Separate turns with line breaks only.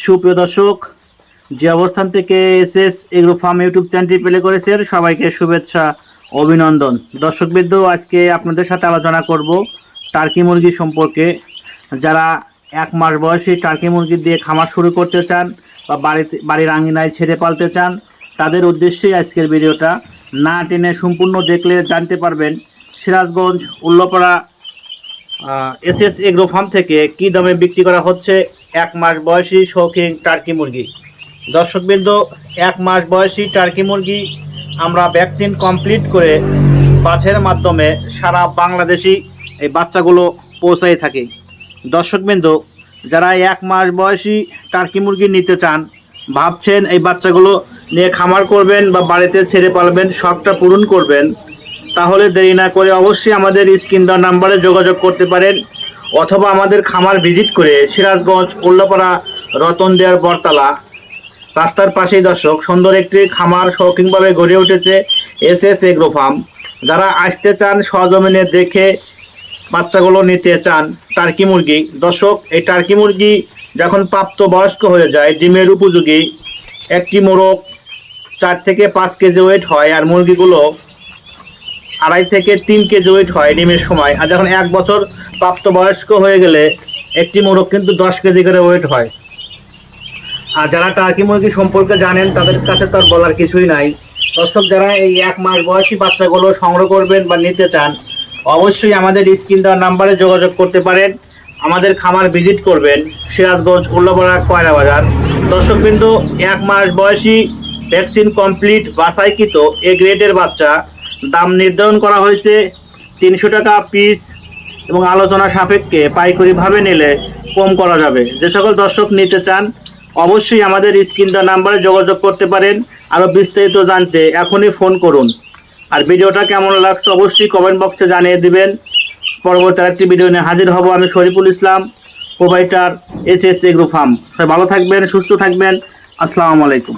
সুপ্রিয় দর্শক, যে অবস্থান থেকে এসএস এগ্রো ফার্ম ইউটিউব চ্যানেলটি প্লে করেছেন সবাইকে শুভেচ্ছা অভিনন্দন। দর্শকবৃন্দ, আজকে আপনাদের সাথে আলোচনা করব টার্কি মুরগি সম্পর্কে। যারা 1 মাস বয়সী টার্কি মুরগি দিয়ে খামার শুরু করতে চান বা বাড়ির আঙিনায় ছেড়ে পালতে চান, তাদের উদ্দেশ্যেই আজকের ভিডিওটা। না টেনে সম্পূর্ণ দেখলে জানতে পারবেন Sirajganj Ullapara SS agro farm থেকে কী দামে বিক্রি করা হচ্ছে 1 মাস বয়সী শৌখিন টার্কি মুরগি। দর্শকবৃন্দ, 1 মাস বয়সী টার্কি মুরগি আমরা ভ্যাকসিন কমপ্লিট করে বাছের মাধ্যমে সারা বাংলাদেশি এই বাচ্চাগুলো পৌঁছাই থাকি। দর্শকবৃন্দ, যারা 1 মাস বয়সী টার্কি মুরগি নিতে চান, ভাবছেন এই বাচ্চাগুলো নিয়ে খামার করবেন বা বাড়িতে ছেড়ে পালবেন, শখটা পূরণ করবেন, তাহলে দেরি না করে অবশ্যই আমাদের স্ক্রিন দেওয়া নাম্বারে যোগাযোগ করতে পারেন, অথবা আমাদের খামার ভিজিট করে সিরাজগঞ্জ উল্লাপাড়া রতন দেয়ার বরতলা রাস্তার পাশেই দর্শক সুন্দর একটি খামার শৌখিনভাবে গড়ে উঠেছে এসএস এগ্রো ফার্ম। যারা আসতে চান সরজমিনে দেখে বাচ্চাগুলো নিতে চান টার্কি মুরগি, দর্শক এই টার্কি মুরগি যখন প্রাপ্তবয়স্ক হয়ে যায়, ডিমের উপযোগী, একটি মোরগ 4 থেকে 5 কেজি ওয়েট হয়, আর মুরগিগুলো 2.5 থেকে 3 কেজি ওয়েট হয় ডিমের সময়। আর যখন 1 বছর প্রাপ্তবয়স্ক হয়ে গেলে একটি মোরগ কিন্তু 10 কেজি করে ওয়েট হয়। আর যারা টার্কি মুরগি সম্পর্কে জানেন তাদের কাছে তার বলার কিছুই নাই। দর্শক, যারা এই 1 মাস বয়সী বাচ্চাগুলো সংগ্রহ করবেন বা নিতে চান, অবশ্যই আমাদের স্ক্রিন দেওয়ার নাম্বারে যোগাযোগ করতে পারেন, আমাদের খামার ভিজিট করবেন সিরাজগঞ্জ উল্লাপাড়া কয়রা বাজার। দর্শকবৃন্দ, 1 মাস বয়সী ভ্যাকসিন কমপ্লিট বাছাইকৃত এ গ্রেডের বাচ্চা দাম নির্ধারণ করা হয়েছে 300 টাকা পিস, এবং আলোচনা সাপেক্ষে পাইকারিভাবে নিলে কম করা যাবে। যে সকল দর্শক নিতে চান অবশ্যই আমাদের স্ক্রিন দেওয়া নাম্বারে যোগাযোগ করতে পারেন। আরও বিস্তারিত জানতে এখনই ফোন করুন। আর ভিডিওটা কেমন লাগছে অবশ্যই কমেন্ট বক্সে জানিয়ে দিবেন। পরবর্তী আরেকটি ভিডিও নিয়ে হাজির হব আমি Shariful Islam, provider SS agro farm. সবাই ভালো থাকবেন, সুস্থ থাকবেন। আসসালামু আলাইকুম।